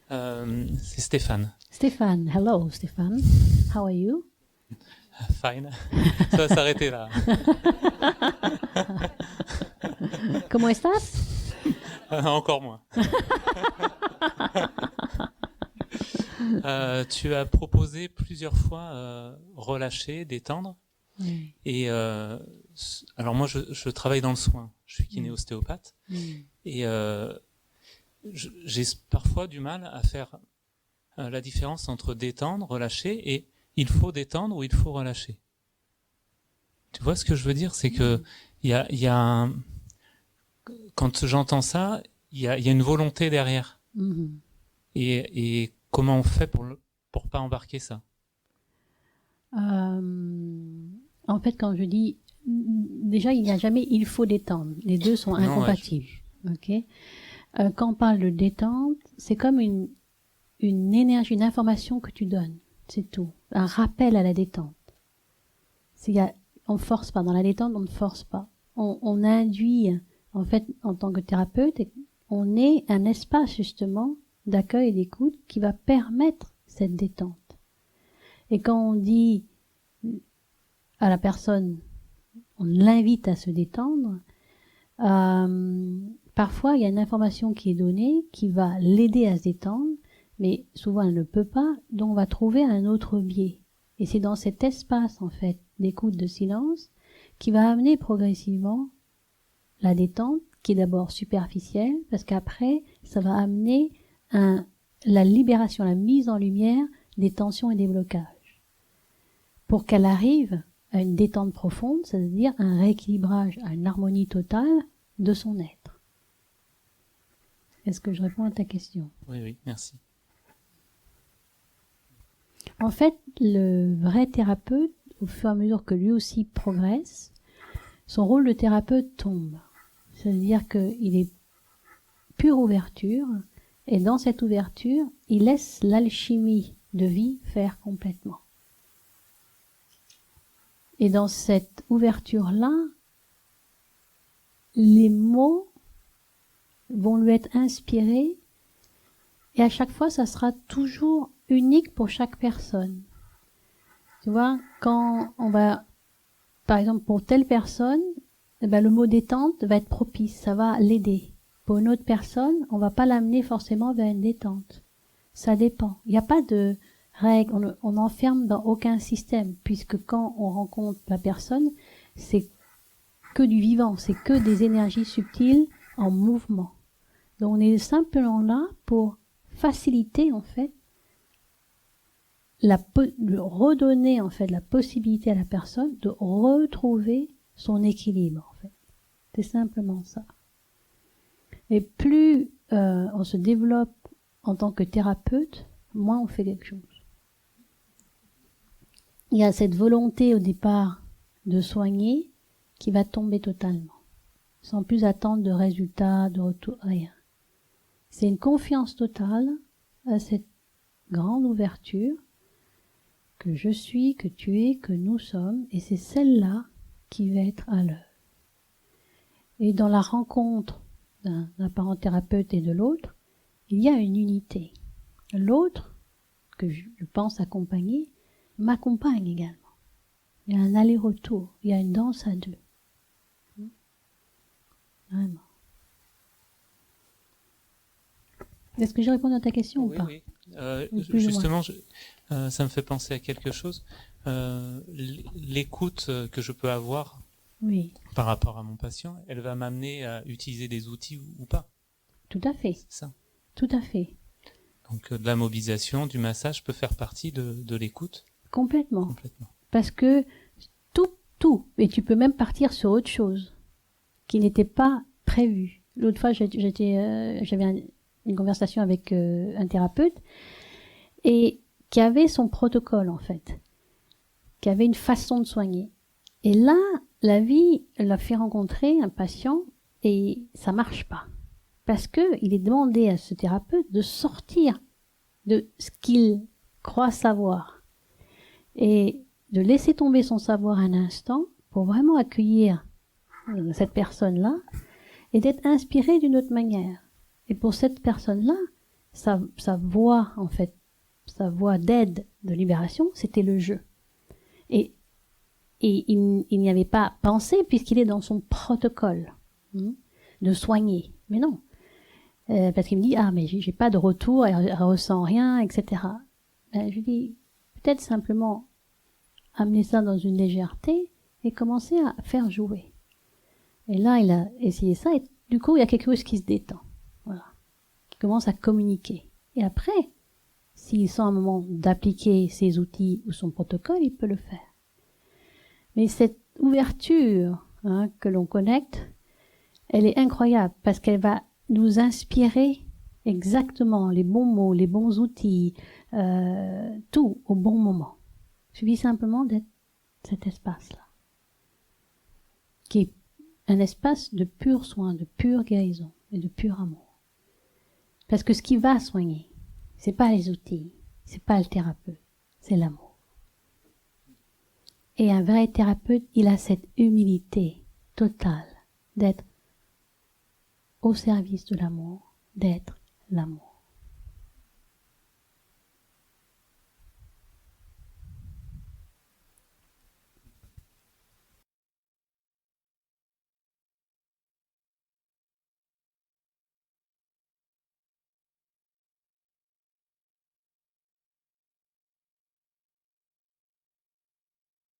C'est Stéphane. Stéphane, hello Stéphane. How are you? Fine. Ça va s'arrêter là. ¿Cómo estás? Encore moins. Tu as proposé plusieurs fois relâcher, détendre. Oui. Et alors moi, je travaille dans le soin. Je suis kiné-ostéopathe. Et j'ai parfois du mal à faire la différence entre détendre, relâcher et il faut détendre ou il faut relâcher. Tu vois ce que je veux dire? C'est que il y a quand j'entends ça, il y a une volonté derrière. Et comment on fait pour pas embarquer ça? En fait, quand je dis déjà, il n'y a jamais il faut détendre. Les deux sont incompatibles. Ok. Quand on parle de détente, c'est comme une énergie, une information que tu donnes. C'est tout. Un rappel à la détente. On force pas. Dans la détente, on ne force pas. On induit, en fait, en tant que thérapeute, on est un espace, justement, d'accueil et d'écoute qui va permettre cette détente. Et quand on dit à la personne, on l'invite à se détendre, parfois il y a une information qui est donnée qui va l'aider à se détendre, mais souvent elle ne peut pas, donc on va trouver un autre biais. Et c'est dans cet espace, en fait, d'écoute, de silence, qui va amener progressivement la détente, qui est d'abord superficielle, parce qu'après, ça va amener la libération, la mise en lumière des tensions et des blocages. Pour qu'elle arrive à une détente profonde, c'est-à-dire un rééquilibrage, à une harmonie totale de son être. Est-ce que je réponds à ta question? Oui, merci. En fait, le vrai thérapeute, au fur et à mesure que lui aussi progresse, son rôle de thérapeute tombe. C'est-à-dire qu'il est pure ouverture, et dans cette ouverture, il laisse l'alchimie de vie faire complètement. Et dans cette ouverture-là, les mots vont lui être inspirés, et à chaque fois, ça sera toujours unique pour chaque personne. Tu vois, quand on va, par exemple, pour telle personne, le mot détente va être propice, ça va l'aider. Pour une autre personne, on va pas l'amener forcément vers une détente. Ça dépend. Il n'y a pas de règle, on n'enferme dans aucun système, puisque quand on rencontre la personne, c'est que du vivant, c'est que des énergies subtiles en mouvement. Donc on est simplement là pour faciliter, en fait, redonner, en fait, la possibilité à la personne de retrouver son équilibre, en fait. C'est simplement ça. Et plus on se développe en tant que thérapeute, moins on fait quelque chose. Il y a cette volonté au départ de soigner qui va tomber totalement, sans plus attendre de résultats, de retour, rien. C'est une confiance totale à cette grande ouverture que je suis, que tu es, que nous sommes, et c'est celle-là qui va être à l'œuvre. Et dans la rencontre d'un parent thérapeute et de l'autre, il y a une unité. L'autre, que je pense accompagner, m'accompagne également. Il y a un aller-retour, il y a une danse à deux. Vraiment. Est-ce que j'ai répondu à ta question ou pas? Oui. Justement, ça me fait penser à quelque chose. L'écoute que je peux avoir par rapport à mon patient, elle va m'amener à utiliser des outils ou pas. Tout à fait. C'est ça. Tout à fait. Donc de la mobilisation, du massage peut faire partie de l'écoute. Complètement. Parce que tout, et tu peux même partir sur autre chose qui n'était pas prévu. L'autre fois, j'avais une conversation avec un thérapeute et qui avait son protocole, en fait, qui avait une façon de soigner. Et là, la vie l'a fait rencontrer un patient et ça marche pas. Parce que il est demandé à ce thérapeute de sortir de ce qu'il croit savoir et de laisser tomber son savoir un instant pour vraiment accueillir cette personne-là et d'être inspiré d'une autre manière. Et pour cette personne-là, sa voie, en fait, sa voie d'aide, de libération, c'était le jeu. Et il n'y avait pas pensé, puisqu'il est dans son protocole de soigner. Mais non. Parce qu'il me dit, mais j'ai pas de retour, elle ressent rien, etc. Je lui dis, peut-être simplement amener ça dans une légèreté et commencer à faire jouer. Et là, il a essayé ça, et du coup, il y a quelque chose qui se détend. Voilà. Qui commence à communiquer. Et après, s'il sent un moment d'appliquer ses outils ou son protocole, il peut le faire. Mais cette ouverture que l'on connecte, elle est incroyable parce qu'elle va nous inspirer exactement les bons mots, les bons outils, tout au bon moment. Il suffit simplement d'être cet espace-là, qui est un espace de pur soin, de pure guérison et de pur amour. Parce que ce qui va soigner, c'est pas les outils, c'est pas le thérapeute, c'est l'amour. Et un vrai thérapeute, il a cette humilité totale d'être au service de l'amour, d'être l'amour.